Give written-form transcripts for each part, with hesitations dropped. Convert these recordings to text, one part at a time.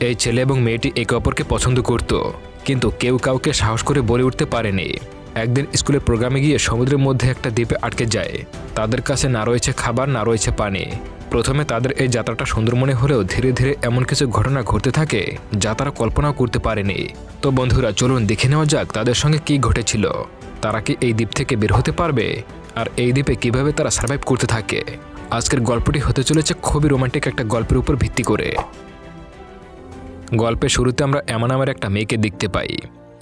এই ছেলে এবং মেয়েটি একে অপরকে পছন্দ করত, কিন্তু কেউ কাউকে সাহস করে বলে উঠতে পারেনি। একদিন স্কুলের প্রোগ্রামে গিয়ে সমুদ্রের মধ্যে একটা দ্বীপে আটকে যায়। তাদের কাছে না রয়েছে খাবার, না রয়েছে পানি। প্রথমে তাদের এই যাত্রাটা সুন্দর মনে হলেও ধীরে ধীরে এমন কিছু ঘটনা ঘটতে থাকে যা তারা কল্পনাও করতে পারেনি। তো বন্ধুরা, চলুন দেখে নেওয়া যাক তাদের সঙ্গে কি ঘটেছিল। তারা কি এই দ্বীপ থেকে বের হতে পারবে, আর এই দ্বীপে কিভাবে তারা সার্ভাইভ করতে থাকে। আজকের গল্পটি হতে চলেছে খুবই রোমান্টিক একটা গল্পের উপর ভিত্তি করে। গল্পের শুরুতে আমরা এমা নামের একটা মেয়েকে দেখতে পাই।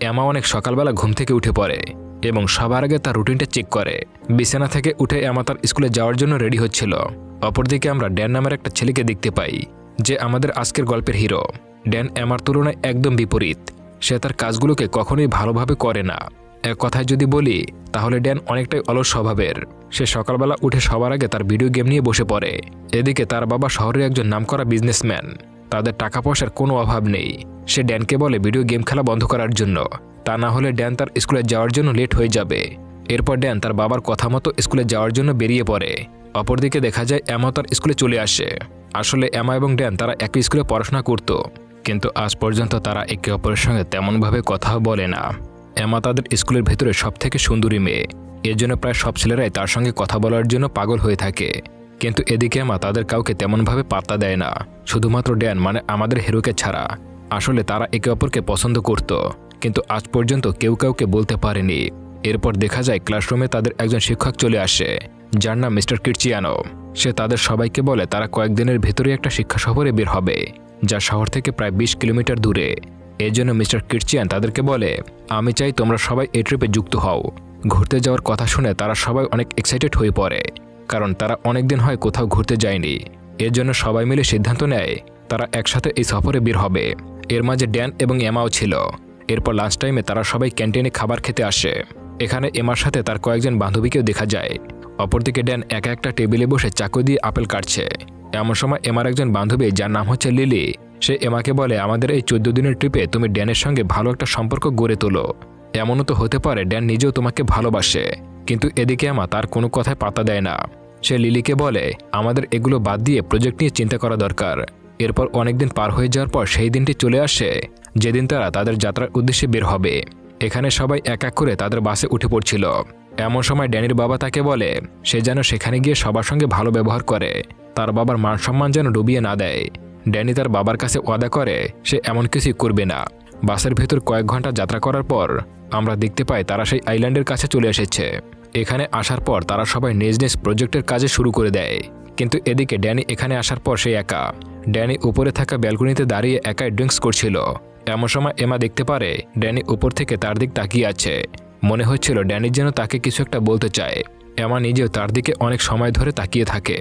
এমা অনেক সকালবেলা ঘুম থেকে উঠে পড়ে এবং সবার আগে তার রুটিনটা চেক করে। বিছানা থেকে উঠে এমা তার স্কুলে যাওয়ার জন্য রেডি হচ্ছিল। অপরদিকে আমরা ড্যান নামের একটা ছেলেকে দেখতে পাই, যে আমাদের আজকের গল্পের হিরো। ড্যান এমার তুলনায় একদম বিপরীত। সে তার কাজগুলোকে কখনোই ভালোভাবে করে না। এক কথায় যদি বলি তাহলে ড্যান অনেকটাই অলস স্বভাবের। সে সকালবেলা উঠে সবার আগে তার ভিডিও গেম নিয়ে বসে পড়ে। এদিকে তার বাবা শহরের একজন নামকরা বিজনেসম্যান। তাদের টাকা পয়সার কোনো অভাব নেই। সে ড্যানকে বলে ভিডিও গেম খেলা বন্ধ করার জন্য, তা না হলে ড্যান তার স্কুলে যাওয়ার জন্য লেট হয়ে যাবে। এরপর ড্যান তার বাবার কথা মতো স্কুলে যাওয়ার জন্য বেরিয়ে পড়ে। অপরদিকে দেখা যায় এমা তার স্কুলে চলে আসে। আসলে এমা এবং ড্যান তারা একই স্কুলে পড়াশোনা করত, কিন্তু আজ পর্যন্ত তারা একে অপরের সঙ্গে তেমনভাবে কথাও বলে না। এমা তাদের স্কুলের ভেতরে সবথেকে সুন্দরী মেয়ে, এর জন্য প্রায় সব ছেলেরাই তার সঙ্গে কথা বলার জন্য পাগল হয়ে থাকে। কিন্তু এদিকে এমা তাদের কাউকে তেমনভাবে পাত্তা দেয় না, শুধুমাত্র ড্যান মানে আমাদের হিরোকে ছাড়া। আসলে তারা একে অপরকে পছন্দ করত, কিন্তু আজ পর্যন্ত কেউ কাউকে বলতে পারেনি। এরপর দেখা যায় ক্লাসরুমে তাদের একজন শিক্ষক চলে আসে, যার নাম মিস্টার কিরচিয়ানো। সে তাদের সবাইকে বলে তারা কয়েকদিনের ভেতরে একটা শিক্ষা সফরে বের হবে, যা শহর থেকে প্রায় 20 কিলোমিটার দূরে। এর জন্য মিস্টার কিরচিয়ান তাদেরকে বলে, আমি চাই তোমরা সবাই এই ট্রিপে যুক্ত হও। ঘুরতে যাওয়ার কথা শুনে তারা সবাই অনেক এক্সাইটেড হয়ে পড়ে, কারণ তারা অনেকদিন হয় কোথাও ঘুরতে যায়নি। এর জন্য সবাই মিলে সিদ্ধান্ত নেয় তারা একসাথে এই সফরে বের হবে। এর মাঝে ড্যান এবং এমাও ছিল। এরপর লাঞ্চ টাইমে তারা সবাই ক্যান্টিনে খাবার খেতে আসে। এখানে এমার সাথে তার কয়েকজন বান্ধবীকেও দেখা যায়। অপরদিকে ড্যান একা একটা টেবিলে বসে চাকু দিয়ে আপেল কাটছে। এমন সময় এমার একজন বান্ধবী, যার নাম হচ্ছে লিলি, সে এমাকে বলে, আমাদের এই 14 দিনের ট্রিপে তুমি ড্যানের সঙ্গে ভালো একটা সম্পর্ক গড়ে তোলো। এমনও তো হতে পারে ড্যান নিজেও তোমাকে ভালোবাসে। কিন্তু এদিকে এমা তার কোনো কথায় পাত্তা দেয় না। সে লিলিকে বলে, আমাদের এগুলো বাদ দিয়ে প্রজেক্ট নিয়ে চিন্তা করা দরকার। এরপর অনেকদিন পার হয়ে যাওয়ার পর সেই দিনটি চলে আসে যেদিন তারা তাদের যাত্রার উদ্দেশ্যে বের হবে। এখানে সবাই এক এক করে তাদের বাসে উঠে পড়ছিল। এমন সময় ড্যানির বাবা তাকে বলে সে যেন সেখানে গিয়ে সবার সঙ্গে ভালো ব্যবহার করে, তার বাবার মান সম্মান যেন ডুবিয়ে না দেয়। ড্যানি তার বাবার কাছে ওয়াদা করে সে এমন কিছুই করবে না। বাসের ভেতর কয়েক ঘন্টা যাত্রা করার পর আমরা দেখতে পাই তারা সেই আইল্যান্ডের কাছে চলে এসেছে। এখানে আসার পর তারা সবাই নিজ নিজ প্রজেক্টের কাজে শুরু করে দেয়। কিন্তু এদিকে ড্যানি এখানে আসার পর সে একা। ড্যানি উপরে থাকা ব্যালকনিতে দাঁড়িয়ে একাই ড্রিঙ্কস করছিল। এমন সময় এমা দেখতে পারে ড্যানি উপর থেকে তার দিক তাকিয়ে আছে। মনে হচ্ছিল ড্যানির যেন তাকে কিছু একটা বলতে চায়। এমা নিজেও তার দিকে অনেক সময় ধরে তাকিয়ে থাকে।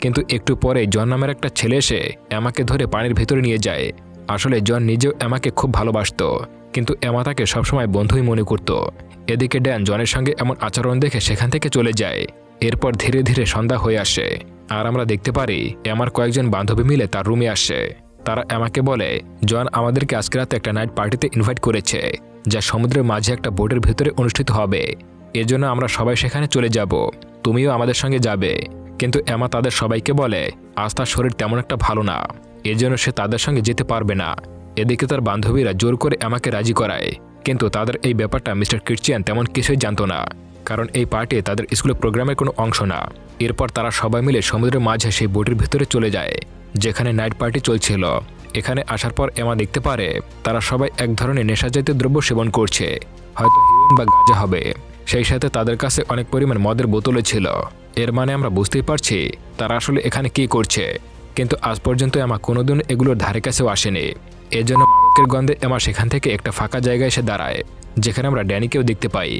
কিন্তু একটু পরে জন নামের একটা ছেলে এসে এমাকে ধরে পানির ভেতরে নিয়ে যায়। আসলে জন নিজেও এমাকে খুব ভালোবাসত, কিন্তু এমা তাকে সবসময় বন্ধুই মনে করত। এদিকে ড্যান জনের সঙ্গে এমন আচরণ দেখে সেখান থেকে চলে যায়। এরপর ধীরে ধীরে সন্ধ্যা হয়ে আসে, আর আমরা দেখতে পারি এমার কয়েকজন বান্ধবী মিলে তার রুমে আসে। তারা এমাকে বলে, জন আমাদেরকে আজকে রাতে একটা নাইট পার্টিতে ইনভাইট করেছে, যা সমুদ্রের মাঝে একটা বোটের ভেতরে অনুষ্ঠিত হবে। এজন্য আমরা সবাই সেখানে চলে যাব, তুমিও আমাদের সঙ্গে যাবে। কিন্তু এমা তাদের সবাইকে বলে আজ তার শরীর তেমন একটা ভালো না, এজন্য সে তাদের সঙ্গে যেতে পারবে না। এদিকে তার বান্ধবীরা জোর করে এমাকে রাজি করায়, কিন্তু তাদের এই ব্যাপারটা মিস্টার কিরচিয়ান তেমন কিছুই জানতো না, কারণ এই পার্টি তাদের স্কুলের প্রোগ্রামের কোনো অংশ না। এরপর তারা সবাই মিলে সমুদ্রের মাঝে সেই বোটের ভিতরে চলে যায়, যেখানে নাইট পার্টি চলছিল। এখানে আসার পর এমা দেখতে পারে তারা সবাই এক ধরনের নেশাজাতীয় দ্রব্য সেবন করছে, হয়তো হিরোইন বা গাঁজা হবে। সেই সাথে তাদের কাছে অনেক পরিমাণ মদের বোতলও ছিল। এর মানে আমরা বুঝতেই পারছি তারা আসলে এখানে কি করছে। কিন্তু আজ পর্যন্ত এমা কোনোদিন এগুলোর ধারে কাছেও আসেনি। এজন্য মাদকের গন্ধে এমা সেখান থেকে একটা ফাঁকা জায়গায় এসে দাঁড়ায়, যেখানে আমরা ড্যানিকেও দেখতে পাই।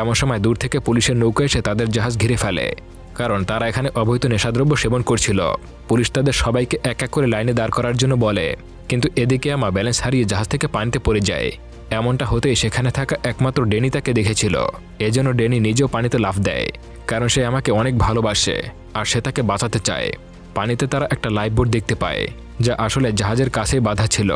এমন সময় দূর থেকে পুলিশের নৌকা এসে তাদের জাহাজ ঘিরে ফেলে, কারণ তারা এখানে অবৈধ নেশাদ্রব্য সেবন করছিল। পুলিশ তাদের সবাইকে এক এক করে লাইনে দাঁড় করার জন্য বলে, কিন্তু এদিকে এমা ব্যালেন্স হারিয়ে জাহাজ থেকে পানিতে পড়ে যায়। এমনটা হতেই সেখানে থাকা একমাত্র ড্যানি তাকে দেখেছিল। এজন্য ড্যানি নিজেও পানিতে লাফ দেয়, কারণ সে আমাকে অনেক ভালোবাসে আর সে তাকে বাঁচাতে চায়। পানিতে তারা একটা লাইফবোট দেখতে পায়, যা আসলে জাহাজের কাছেই বাঁধা ছিল।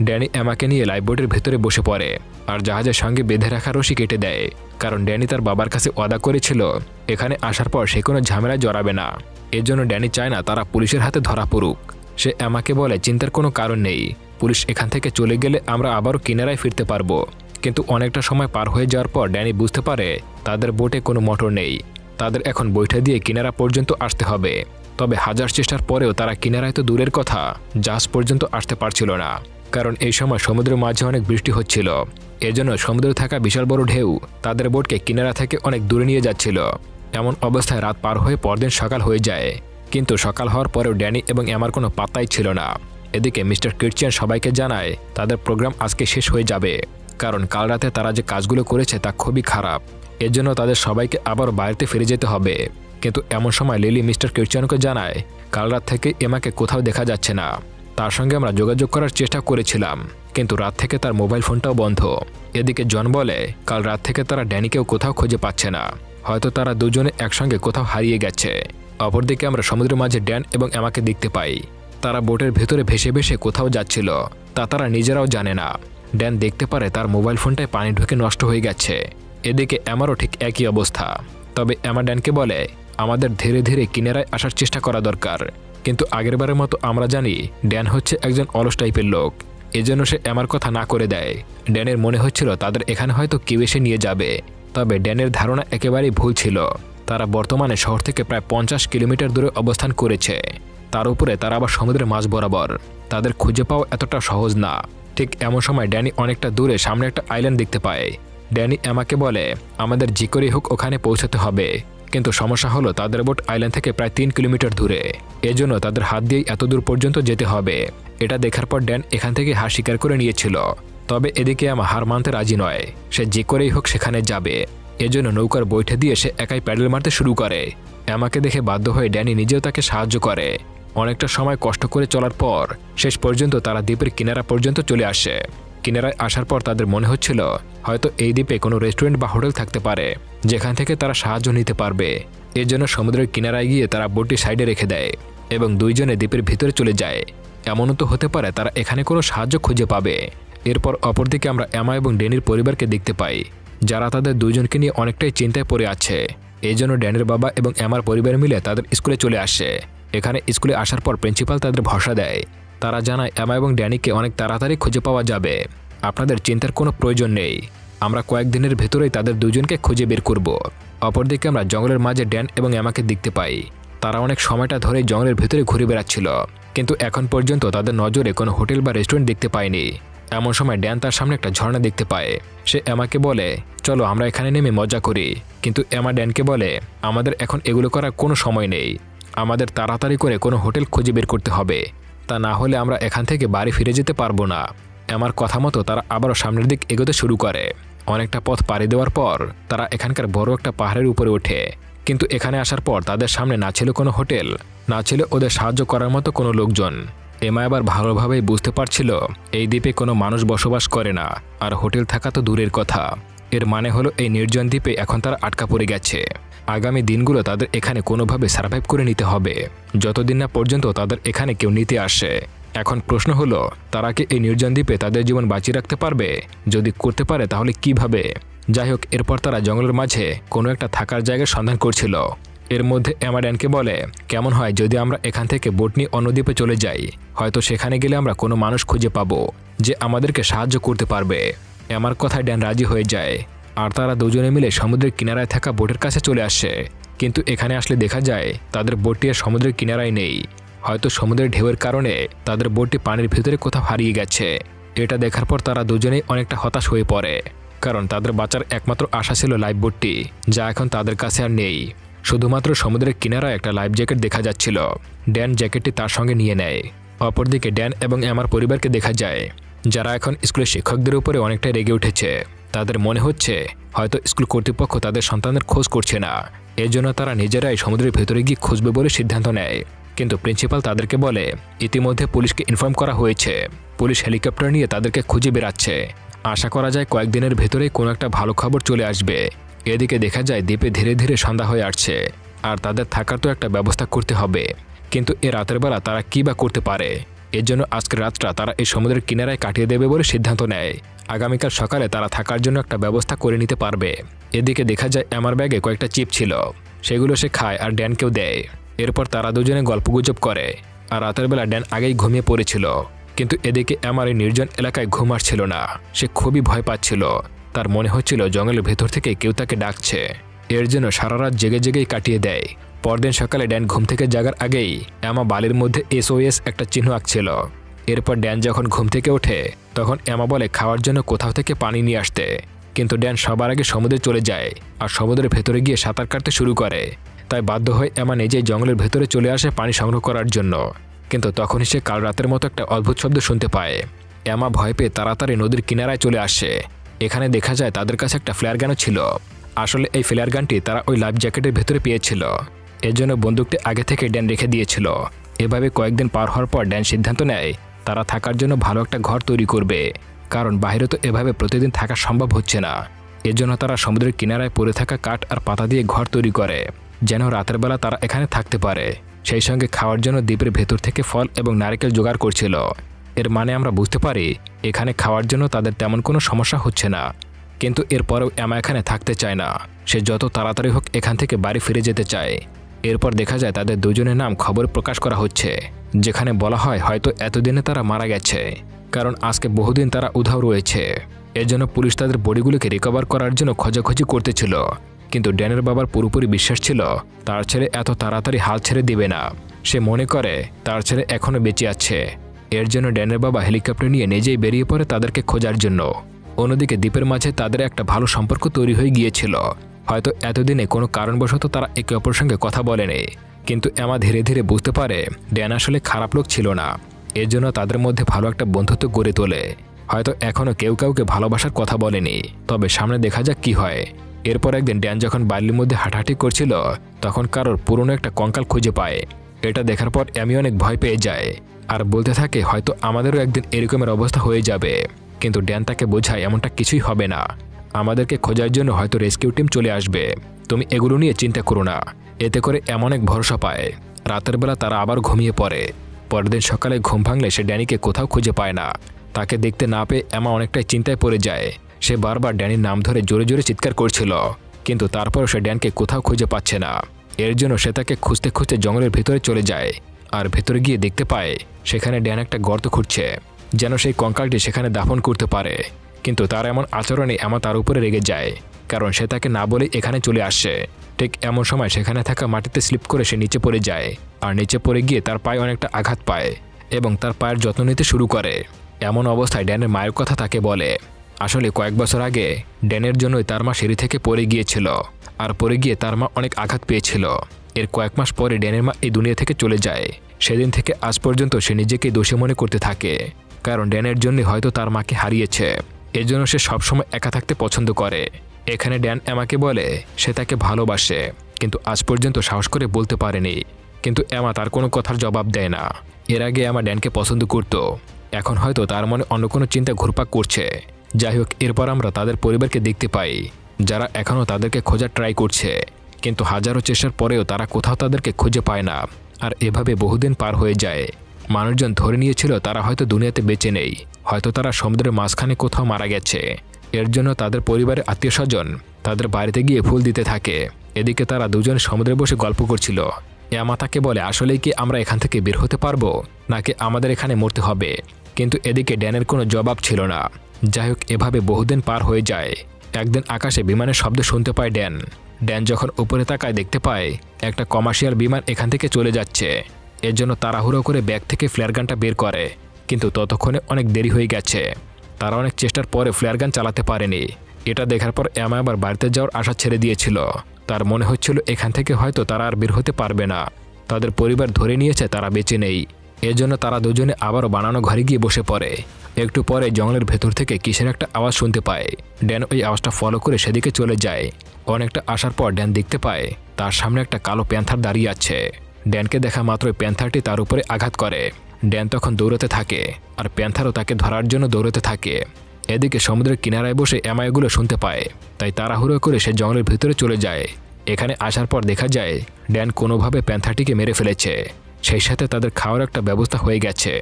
ড্যানি এমাকে নিয়ে লাইফবোটের ভেতরে বসে পড়ে আর জাহাজের সঙ্গে বেঁধে রাখা রশি কেটে দেয়, কারণ ড্যানি তার বাবার কাছে ওয়াদা করেছিল এখানে আসার পর সে কোনো ঝামেলায় জড়াবে না। এর জন্য ড্যানি চায় না তারা পুলিশের হাতে ধরা পড়ুক। সে এমাকে বলে চিন্তার কোনো কারণ নেই, পুলিশ এখান থেকে চলে গেলে আমরা আবারও কিনারায় ফিরতে পারবো। কিন্তু অনেকটা সময় পার হয়ে যাওয়ার পর ড্যানি বুঝতে পারে তাদের বোটে কোনো মোটর নেই। তাদের এখন বৈঠা দিয়ে কিনারা পর্যন্ত আসতে হবে। তবে হাজার চেষ্টার পরেও তারা কিনারায় তো দূরের কথা, জাহাজ পর্যন্ত আসতে পারছিল না, কারণ এই সময় সমুদ্রের মাঝে অনেক বৃষ্টি হচ্ছিল। এজন্য সমুদ্রে থাকা বিশাল বড় ঢেউ তাদের বোটকে কিনারা থেকে অনেক দূরে নিয়ে যাচ্ছিল। এমন অবস্থায় রাত পার হয়ে পরদিন সকাল হয়ে যায়, কিন্তু সকাল হওয়ার পরেও ড্যানি এবং এমার কোনো পাত্তাই ছিল না। এদিকে মিস্টার ক্রিশ্চিয়ান সবাইকে জানায় তাদের প্রোগ্রাম আজকে শেষ হয়ে যাবে, কারণ কাল রাতে তারা যে কাজগুলো করেছে তা খুবই খারাপ। এর জন্য তাদের সবাইকে আবার বাড়িতে ফিরে যেতে হবে। কিন্তু এমন সময় লিলি মিস্টার ক্রিশ্চিয়ানকে জানায় কাল রাত থেকে এমাকে কোথাও দেখা যাচ্ছে না। তার সঙ্গে আমরা যোগাযোগ করার চেষ্টা করেছিলাম, কিন্তু রাত থেকে তার মোবাইল ফোনটাও বন্ধ। এদিকে জন বলে কাল রাত থেকে তারা ড্যানিকেও কোথাও খুঁজে পাচ্ছে না, হয়তো তারা দুজনে একসঙ্গে কোথাও হারিয়ে গেছে। অপরদিকে আমরা সমুদ্রের মাঝে ড্যান এবং এমাকে দেখতে পাই। তারা বোটের ভেতরে ভেসে ভেসে কোথাও যাচ্ছিল, তা তারা নিজেরাও জানে না। ড্যান দেখতে পারে তার মোবাইল ফোনটায় পানি ঢুকে নষ্ট হয়ে গেছে। এদিকে এমারও ঠিক একই অবস্থা। তবে এমা ড্যানকে বলে আমাদের ধীরে ধীরে কিনারায় আসার চেষ্টা করা দরকার। কিন্তু আগেরবারের মতো আমরা জানি ড্যান হচ্ছে একজন অলস টাইপের লোক, এজন্য সে এমার কথা না করে দেয়। ড্যানের মনে হচ্ছিল তাদের এখানে হয়তো কেউ এসে নিয়ে যাবে। তবে ড্যানের ধারণা একেবারেই ভুল ছিল। তারা বর্তমানে শহর থেকে প্রায় 50 কিলোমিটার দূরে অবস্থান করেছে। তার উপরে তারা আবার সমুদ্রের মাঝ বরাবর। তাদের খুঁজে পাওয়া এতটা সহজ না। ঠিক এমন সময় ড্যানি অনেকটা দূরে সামনে একটা আইল্যান্ড দেখতে পায়। ড্যানি এমাকে বলে আমাদের যে করেই হোক ওখানে পৌঁছাতে হবে। কিন্তু সমস্যা হলো তাদের বোট আইল্যান্ড থেকে প্রায় 3 কিলোমিটার দূরে, এজন্য তাদের হাত দিয়েই এত দূর পর্যন্ত যেতে হবে। এটা দেখার পর ড্যান এখান থেকে হার স্বীকার করে নিয়েছিল। তবে এদিকে এমা হার মানতে রাজি নয়, সে যে করেই হোক সেখানে যাবে। এজন্য নৌকার বৈঠা দিয়ে সে একাই প্যাডেল মারতে শুরু করে। এমাকে দেখে বাধ্য হয়ে ড্যানি নিজেও তাকে সাহায্য করে। অনেকটা সময় কষ্ট করে চলার পর শেষ পর্যন্ত তারা দ্বীপের কিনারা পর্যন্ত চলে আসে। কিনারায় আসার পর তাদের মনে হচ্ছিল হয়তো এই দ্বীপে কোনো রেস্টুরেন্ট বা হোটেল থাকতে পারে, যেখান থেকে তারা সাহায্য নিতে পারবে। এর জন্য সমুদ্রের কিনারায় গিয়ে তারা বোটটি সাইডে রেখে দেয় এবং দুইজনে দ্বীপের ভিতরে চলে যায়। এমনও তো হতে পারে তারা এখানে কোনো সাহায্য খুঁজে পাবে। এরপর অপরদিকে আমরা এমা এবং ড্যানির পরিবারকে দেখতে পাই, যারা তাদের দুইজনকে নিয়ে অনেকটাই চিন্তায় পড়ে আছে। এই জন্য ড্যানির বাবা এবং এমার পরিবার মিলে তাদের স্কুলে চলে আসে। এখানে স্কুলে আসার পর প্রিন্সিপাল তাদের ভরসা দেয়। তারা জানায় এমা এবং ড্যানিকে অনেক তাড়াতাড়ি খুঁজে পাওয়া যাবে। আপনাদের চিন্তার কোনো প্রয়োজন নেই, আমরা কয়েকদিনের ভেতরেই তাদের দুজনকে খুঁজে বের করব। অপরদিকে আমরা জঙ্গলের মাঝে ড্যান এবং এমাকে দেখতে পাই। তারা অনেক সময়টা ধরে জঙ্গলের ভেতরে ঘুরে বেড়াচ্ছিল, কিন্তু এখন পর্যন্ত তাদের নজরে কোনো হোটেল বা রেস্টুরেন্ট দেখতে পায়নি। এমন সময় ড্যান তার সামনে একটা ঝর্ণা দেখতে পায়। সে এমাকে বলে চলো আমরা এখানে নেমে মজা করি। কিন্তু এমা ড্যানকে বলে আমাদের এখন এগুলো করার কোনো সময় নেই, আমাদের তাড়াতাড়ি করে কোনো হোটেল খুঁজে বের করতে হবে, তা না হলে আমরা এখান থেকে বাড়ি ফিরে যেতে পারবো না। আমার কথা মতো তারা আবারও সামনের দিক এগোতে শুরু করে। অনেকটা পথ পাড়ি দেওয়ার পর তারা এখানকার বড় একটা পাহাড়ের উপরে ওঠে। কিন্তু এখানে আসার পর তাদের সামনে না ছিল কোনো হোটেল, না ছিল ওদের সাহায্য করার মতো কোনো লোকজন। এমা এবার ভালোভাবেই বুঝতে পারছিল এই দ্বীপে কোনো মানুষ বসবাস করে না, আর হোটেল থাকা তো দূরের কথা। এর মানে হলো এই নির্জন দ্বীপে এখন তারা আটকা পড়ে গেছে। আগামী দিনগুলো তাদের এখানে কোনোভাবে সার্ভাইভ করে নিতে হবে, যতদিন না পর্যন্ত তাদের এখানে কেউ নিতে আসে। এখন প্রশ্ন হলো তারা কি এই নির্জন দ্বীপে তাদের জীবন বাঁচিয়ে রাখতে পারবে? যদি করতে পারে তাহলে কিভাবে? যাই হোক, এরপর তারা জঙ্গলের মাঝে কোনো একটা থাকার জায়গার সন্ধান করছিল। এর মধ্যে এমা ড্যানকে বলে কেমন হয় যদি আমরা এখান থেকে বোট নিয়ে অন্য দ্বীপে চলে যাই, হয়তো সেখানে গেলে আমরা কোনো মানুষ খুঁজে পাবো যে আমাদেরকে সাহায্য করতে পারবে। এমার কথায় ড্যান রাজি হয়ে যায়, আর তারা দুজনে মিলে সমুদ্রের কিনারায় থাকা বোটের কাছে চলে আসে। কিন্তু এখানে আসলে দেখা যায় তাদের বোটটি আর সমুদ্রের কিনারায় নেই। হয়তো সমুদ্রের ঢেউয়ের কারণে তাদের বোটটি পানির ভিতরে কোথাও হারিয়ে গেছে। এটা দেখার পর তারা দুজনেই অনেকটা হতাশ হয়ে পড়ে, কারণ তাদের বাঁচার একমাত্র আশা ছিল লাইফ বোটটি, যা এখন তাদের কাছে আর নেই। শুধুমাত্র সমুদ্রের কিনারায় একটা লাইফ জ্যাকেট দেখা যাচ্ছিল। ড্যান জ্যাকেটটি তার সঙ্গে নিয়ে নেয়। অপরদিকে ড্যান এবং এমার পরিবারকে দেখা যায়, যারা এখন স্কুলের শিক্ষকদের উপরে অনেকটাই রেগে উঠেছে। তাদের মনে হচ্ছে হয়তো স্কুল কর্তৃপক্ষ তাদের সন্তানদের খোঁজ করছে না, এজন্য তারা নিজেরাই সমুদ্রের ভেতরে গিয়ে খুঁজবে বলে সিদ্ধান্ত নেয়। কিন্তু প্রিন্সিপাল তাদেরকে বলে ইতিমধ্যে পুলিশকে ইনফর্ম করা হয়েছে, পুলিশ হেলিকপ্টার নিয়ে তাদেরকে খুঁজে বেড়াচ্ছে। আশা করা যায় কয়েকদিনের ভেতরেই কোনো একটা ভালো খবর চলে আসবে। এদিকে দেখা যায় দ্বীপে ধীরে ধীরে সন্ধ্যা হয়ে আসছে, আর তাদের থাকার তো একটা ব্যবস্থা করতে হবে। কিন্তু এ রাতের বেলা তারা কী বা করতে পারে? এর জন্য আজকের রাতটা তারা এই সমুদ্রের কিনারায় কাটিয়ে দেবে বলে সিদ্ধান্ত নেয়। আগামীকাল সকালে তারা থাকার জন্য একটা ব্যবস্থা করে নিতে পারবে। এদিকে দেখা যায় এমার ব্যাগে কয়েকটা চিপ ছিল, সেগুলো সে খায় আর ড্যানকেও দেয়। এরপর তারা দুজনে গল্পগুজব করে, আর রাতের বেলা ড্যান আগেই ঘুমিয়ে পড়েছিল। কিন্তু এদিকে আমার এই নির্জন এলাকায় ঘুম আসছিল না। সে খুবই ভয় পাচ্ছিল। তার মনে হচ্ছিল জঙ্গলের ভেতর থেকে কেউ তাকে ডাকছে। এর জন্য সারা রাত জেগে জেগেই কাটিয়ে দেয়। পরদিন সকালে ড্যান ঘুম থেকে জাগার আগেই এমা বালির মধ্যে SOS একটা চিহ্ন আঁকছিল। এরপর ড্যান যখন ঘুম থেকে ওঠে তখন এমা বলে খাওয়ার জন্য কোথাও থেকে পানি নিয়ে আসতে। কিন্তু ড্যান সবার আগে সমুদ্রে চলে যায় আর সমুদ্রের ভেতরে গিয়ে সাঁতার কাটতে শুরু করে। তাই বাধ্য হয়ে এমা নিজেই জঙ্গলের ভেতরে চলে আসে পানি সংগ্রহ করার জন্য। কিন্তু তখনই সে কাল রাতের মতো একটা অদ্ভুত শব্দ শুনতে পায়। এমা ভয় পেয়ে তাড়াতাড়ি নদীর কিনারায় চলে আসে। এখানে দেখা যায় তাদের কাছে একটা ফ্লেয়ার গানও ছিল। আসলে এই ফ্লেয়ার গানটি তারা ওই লাইফ জ্যাকেটের ভেতরে পেয়েছিল। এর জন্য বন্দুকটি আগে থেকে ড্যান রেখে দিয়েছিল। এভাবে কয়েকদিন পার হওয়ার পর ড্যান সিদ্ধান্ত নেয় তারা থাকার জন্য ভালো একটা ঘর তৈরি করবে, কারণ বাইরে তো এভাবে প্রতিদিন থাকা সম্ভব হচ্ছে না। এজন্য তারা সমুদ্রের কিনারায় পড়ে থাকা কাঠ আর পাতা দিয়ে ঘর তৈরি করে, যেন রাতের বেলা তারা এখানে থাকতে পারে। সেই সঙ্গে খাওয়ার জন্য দ্বীপের ভেতর থেকে ফল এবং নারকেল জোগাড় করছিল। এর মানে আমরা বুঝতে পারি এখানে খাওয়ার জন্য তাদের তেমন কোনো সমস্যা হচ্ছে না। কিন্তু এরপরেও এমা এখানে থাকতে চায় না। সে যত তাড়াতাড়ি হোক এখান থেকে বাড়ি ফিরে যেতে চায়। এরপর দেখা যায় তাদের দুজনের নাম খবর প্রকাশ করা হচ্ছে, যেখানে বলা হয় হয়তো এতদিনে তারা মারা গেছে, কারণ আজকে বহুদিন তারা উধাও রয়েছে। এজন্য পুলিশ তাদের বডিগুলোকে রিকভার করার জন্য খোঁজাখুঁজি করতেছিল। কিন্তু ড্যানের বাবার পুরোপুরি বিশ্বাস ছিল তার ছেলে এত তাড়াতাড়ি হাল ছেড়ে দিবে না। সে মনে করে তার ছেলে এখনও বেঁচে আছে। এর জন্য ড্যানের বাবা হেলিকপ্টার নিয়ে নিজেই বেরিয়ে পড়ে তাদেরকে খোঁজার জন্য। অন্যদিকে দ্বীপের মাঝে তাদের একটা ভালো সম্পর্ক তৈরি হয়ে গিয়েছিল। হয়তো এতদিনে কোনো কারণবশত তারা একে অপরের সঙ্গে কথা বলেনি। কিন্তু এমা ধীরে ধীরে বুঝতে পারে ড্যান আসলে খারাপ লোক ছিল না। এর জন্য তাদের মধ্যে ভালো একটা বন্ধুত্ব গড়ে তোলে। হয়তো এখনও কেউ কাউকে ভালোবাসার কথা বলেনি, তবে সামনে দেখা যাক কি হয়। এরপর একদিন ড্যান যখন বালির মধ্যে হাঁটাহাঁটি করছিল তখন কারোর পুরনো একটা কঙ্কাল খুঁজে পায়। এটা দেখার পর এমি অনেক ভয় পেয়ে যায় আর বলতে থাকে হয়তো আমাদেরও একদিন এরকমের অবস্থা হয়ে যাবে। কিন্তু ড্যান তাকে বোঝায় এমনটা কিছুই হবে না। আমাদেরকে খোঁজার জন্য হয়তো রেস্কিউ টিম চলে আসবে, তুমি এগুলো নিয়ে চিন্তা করো না। এতে করে এমন এক ভরসা পায়। রাতের বেলা তারা আবার ঘুমিয়ে পড়ে। পরের দিন সকালে ঘুম ভাঙলে সে ড্যানিকে কোথাও খুঁজে পায় না। তাকে দেখতে না পেয়ে এমা অনেকটাই চিন্তায় পড়ে যায়। সে বারবার ড্যানির নাম ধরে জোরে জোরে চিৎকার করছিল, কিন্তু তারপরও সে ড্যানকে কোথাও খুঁজে পাচ্ছে না। এর জন্য সে তাকে খুঁজতে খুঁজতে জঙ্গলের ভিতরে চলে যায় আর ভেতরে গিয়ে দেখতে পায় সেখানে ড্যান একটা গর্ত খুঁড়ছে, যেন সেই কঙ্কালটি সেখানে দাফন করতে পারে। কিন্তু তার এমন আচরণে এমা তার উপরে রেগে যায়, কারণ সে তাকে না বলেই এখানে চলে আসে। ঠিক এমন সময় সেখানে থাকা মাটিতে স্লিপ করে সে নিচে পড়ে যায় আর নিচে পড়ে গিয়ে তার পায়ে অনেকটা আঘাত পায় এবং তার পায়ের যত্ন নিতে শুরু করে। এমন অবস্থায় ড্যানের মায়ের কথা তাকে বলে। আসলে কয়েক বছর আগে ড্যানের জন্যই তার মা সিঁড়ি থেকে পড়ে গিয়েছিল আর পড়ে গিয়ে তার মা অনেক আঘাত পেয়েছিল। এর কয়েক মাস পরে ড্যানের মা এই দুনিয়া থেকে চলে যায়। সেদিন থেকে আজ পর্যন্ত সে নিজেকে দোষী মনে করতে থাকে, কারণ ড্যানের জন্য হয়তো তার মাকে হারিয়েছে। এর জন্য সে সবসময় একা থাকতে পছন্দ করে। এখানে ড্যান এমাকে বলে সে তাকে ভালোবাসে, কিন্তু আজ পর্যন্ত সাহস করে বলতে পারেনি। কিন্তু এমা তার কোনো কথার জবাব দেয় না। এর আগে এমা ড্যানকে পছন্দ করত, এখন হয়তো তার মনে অন্য কোনো চিন্তা ঘুরপাক করছে। যাই হোক, এরপর আমরা তাদের পরিবারকে দেখতে পাই, যারা এখনও তাদেরকে খোঁজার ট্রাই করছে। কিন্তু হাজারো চেষ্টার পরেও তারা কোথাও তাদেরকে খুঁজে পায় না। আর এভাবে বহুদিন পার হয়ে যায়। মানুষজন ধরে নিয়েছিল তারা হয়তো দুনিয়াতে বেঁচে নেই, হয়তো তারা সমুদ্রের মাঝখানে কোথাও মারা গেছে। এর জন্য তাদের পরিবারের আত্মীয়স্বজন তাদের বাড়িতে গিয়ে ফুল দিতে থাকে। এদিকে তারা দুজন সমুদ্রে বসে গল্প করছিল। এমা তাকে বলে আসলেই কি আমরা এখান থেকে বের হতে পারবো, নাকি আমাদের এখানে মরতে হবে? কিন্তু এদিকে ড্যানের কোনো জবাব ছিল না। যাই হোক, এভাবে বহুদিন পার হয়ে যায়। একদিন আকাশে বিমানের শব্দ শুনতে পায় ড্যান। ড্যান যখন উপরে তাকায় দেখতে পায় একটা কমার্শিয়াল বিমান এখান থেকে চলে যাচ্ছে। এর জন্য তাড়াহুড়ো করে ব্যাগ থেকে ফ্লেয়ার গানটা বের করে, কিন্তু ততক্ষণে অনেক দেরি হয়ে গেছে। তারা অনেক চেষ্টার পরে ফ্লেয়ার গান চালাতে পারেনি। এটা দেখার পর এমা আবার বাড়িতে যাওয়ার আশা ছেড়ে দিয়েছিল। তার মনে হচ্ছিল এখান থেকে হয়তো তারা আর বের হতে পারবে না। তাদের পরিবার ধরে নিয়েছে তারা বেঁচে নেই। এজন্য তারা দুজনে আবারও বানানো ঘরে গিয়ে বসে পড়ে। একটু পরে জঙ্গলের ভেতর থেকে কিসের একটা আওয়াজ শুনতে পায়। ড্যান ওই আওয়াজটা ফলো করে সেদিকে চলে যায়। অনেকটা আসার পর ড্যান দেখতে পায় তার সামনে একটা কালো প্যান্থার দাঁড়িয়ে আছে। ড্যানকে দেখা মাত্রই প্যান্থারটি তার উপরে আঘাত করে। ড্যান তখন দৌড়াতে থাকে আর প্যান্থারও তাকে ধরার জন্য দৌড়াতে থাকে। এদিকে সমুদ্রের কিনারায় বসে এমা এগুলো শুনতে পায়, তাই তাড়াহুড়ো করে সে জঙ্গলের ভিতরে চলে যায়। এখানে আসার পর দেখা যায় ড্যান কোনোভাবে প্যান্থারটিকে মেরে ফেলেছে। সেই সাথে তাদের খাওয়ার একটা ব্যবস্থা হয়ে গেছে।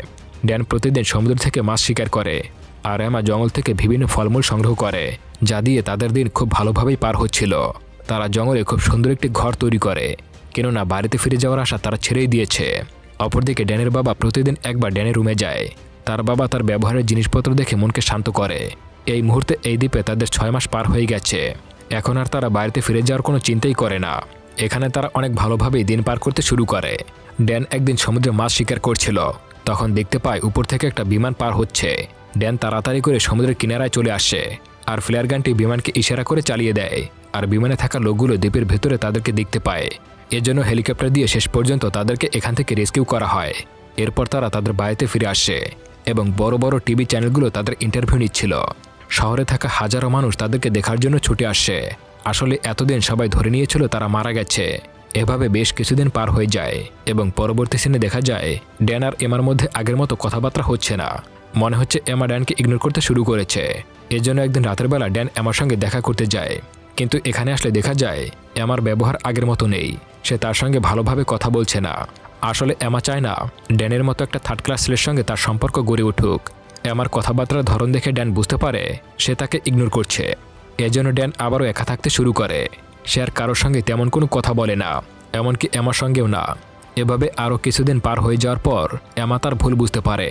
ড্যান প্রতিদিন সমুদ্র থেকে মাছ শিকার করে আর এমা জঙ্গল থেকে বিভিন্ন ফলমূল সংগ্রহ করে, যা দিয়ে তাদের দিন খুব ভালোভাবেই পার হচ্ছিল। তারা জঙ্গলে খুব সুন্দর একটি ঘর তৈরি করে, কেননা বাড়িতে ফিরে যাওয়ার আশা তারা ছেড়েই দিয়েছে। অপরদিকে ড্যানের বাবা প্রতিদিন একবার ড্যানের রুমে যায়। তার বাবা তার ব্যবহারের জিনিসপত্র দেখে মনকে শান্ত করে। এই মুহূর্তে এই দ্বীপে তাদের 6 মাস পার হয়ে গেছে। এখন আর তারা বাড়িতে ফিরে যাওয়ার কোনো চিন্তাই করে না। এখানে তারা অনেক ভালোভাবেই দিন পার করতে শুরু করে। ড্যান একদিন সমুদ্রে মাছ শিকার করছিল, তখন দেখতে পায় উপর থেকে একটা বিমান পার হচ্ছে। ড্যান তাড়াতাড়ি করে সমুদ্রের কিনারায় চলে আসে আর ফ্লেয়ার গানটি বিমানকে ইশারা করে চালিয়ে দেয়। আর বিমানে থাকা লোকগুলো দ্বীপের ভেতরে তাদেরকে দেখতে পায়। এজন্য হেলিকপ্টার দিয়ে শেষ পর্যন্ত তাদেরকে এখান থেকে রেস্কিউ করা হয়। এরপর তারা তাদের বাড়িতে ফিরে আসে এবং বড় বড় টিভি চ্যানেলগুলো তাদের ইন্টারভিউ নিচ্ছিল। শহরে থাকা হাজারো মানুষ তাদেরকে দেখার জন্য ছুটে আসে। আসলে এতদিন সবাই ধরে নিয়েছিল তারা মারা গেছে। এভাবে বেশ কিছুদিন পার হয়ে যায় এবং পরবর্তী সিনে দেখা যায় ড্যান আর এমার মধ্যে আগের মতো কথাবার্তা হচ্ছে না। মনে হচ্ছে এমা ড্যানকে ইগনোর করতে শুরু করেছে। এজন্য একদিন রাতের বেলা ড্যান এমার সঙ্গে দেখা করতে যায়, কিন্তু এখানে আসলে দেখা যায় এমার ব্যবহার আগের মতো নেই। সে তার সঙ্গে ভালোভাবে কথা বলছে না। আসলে এমা চায় না ড্যানের মতো একটা থার্ড ক্লাস ছেলের সঙ্গে তার সম্পর্ক গড়ে উঠুক। এমার কথাবার্তার ধরন দেখে ড্যান বুঝতে পারে সে তাকে ইগনোর করছে। এজন্য ড্যান আবারও একা থাকতে শুরু করে। সে আর কারোর সঙ্গে তেমন কোনো কথা বলে না, এমনকি এমার সঙ্গেও না। এভাবে আরও কিছুদিন পার হয়ে যাওয়ার পর এমা তার ভুল বুঝতে পারে।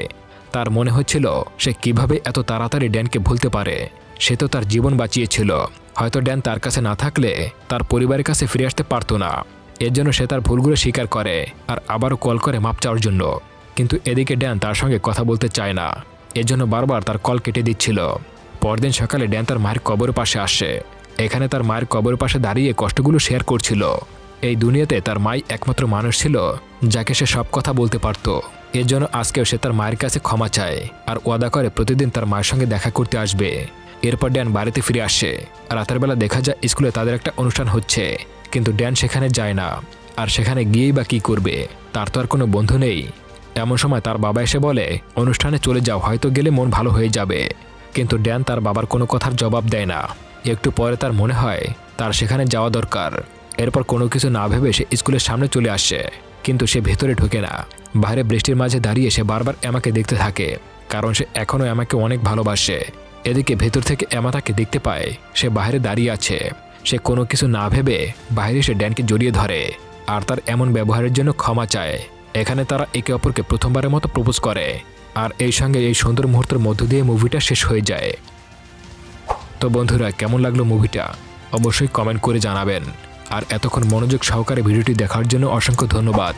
তার মনে হচ্ছিল সে কিভাবে এত তাড়াতাড়ি ড্যানকে ভুলতে পারে। সে তো তার জীবন বাঁচিয়েছিল। হয়তো ড্যান তার কাছে না থাকলে তার পরিবারের কাছে ফিরে আসতে পারতো না। এর জন্য সে তার ভুলগুলো স্বীকার করে আর আবারও কল করে মাপ চাওয়ার জন্য। কিন্তু এদিকে ড্যান তার সঙ্গে কথা বলতে চায় না, এজন্য বারবার তার কল কেটে দিচ্ছিল। পরদিন সকালে ড্যান তার মায়ের কবরের পাশে আসে। এখানে তার মায়ের কবরের পাশে দাঁড়িয়ে কষ্টগুলো শেয়ার করছিল। এই দুনিয়াতে তার মাই একমাত্র মানুষ ছিল যাকে সে সব কথা বলতে পারত। এর জন্য আজকেও সে তার মায়ের কাছে ক্ষমা চায় আর ওয়াদা করে প্রতিদিন তার মায়ের সঙ্গে দেখা করতে আসবে। এরপর ড্যান বাড়িতে ফিরে আসে। রাতের বেলা দেখা যায় স্কুলে তাদের একটা অনুষ্ঠান হচ্ছে, কিন্তু ড্যান সেখানে যায় না। আর সেখানে গিয়েই বা কী করবে, তার তো আর কোনো বন্ধু নেই। এমন সময় তার বাবা এসে বলে অনুষ্ঠানে চলে যাও, হয়তো গেলে মন ভালো হয়ে যাবে। কিন্তু ড্যান তার বাবার কোনো কথার জবাব দেয় না। একটু পরে তার মনে হয় তার সেখানে যাওয়া দরকার। এরপর কোনো কিছু না ভেবে সে স্কুলের সামনে চলে আসে, কিন্তু সে ভেতরে ঢোকে না। বাইরে বৃষ্টির মাঝে দাঁড়িয়ে সে বারবার এমাকে দেখতে থাকে, কারণ সে এখনও এমাকে অনেক ভালোবাসে। এদিকে ভেতর থেকে এমা তাকে দেখতে পায় সে বাইরে দাঁড়িয়ে আছে। সে কোনো কিছু না ভেবে বাইরে সে ড্যানকে জড়িয়ে ধরে আর তার এমন ব্যবহারের জন্য ক্ষমা চায়। এখানে তারা একে অপরকে প্রথমবারের মতো প্রপোজ করে। আর এই সঙ্গে এই সুন্দর মুহূর্তের মধ্য দিয়ে মুভিটা শেষ হয়ে যায়। তো বন্ধুরা, কেমন লাগলো মুভিটা অবশ্যই কমেন্ট করে জানাবেন। আর এতক্ষণ মনোযোগ সহকারে ভিডিওটি দেখার জন্য অসংখ্য ধন্যবাদ।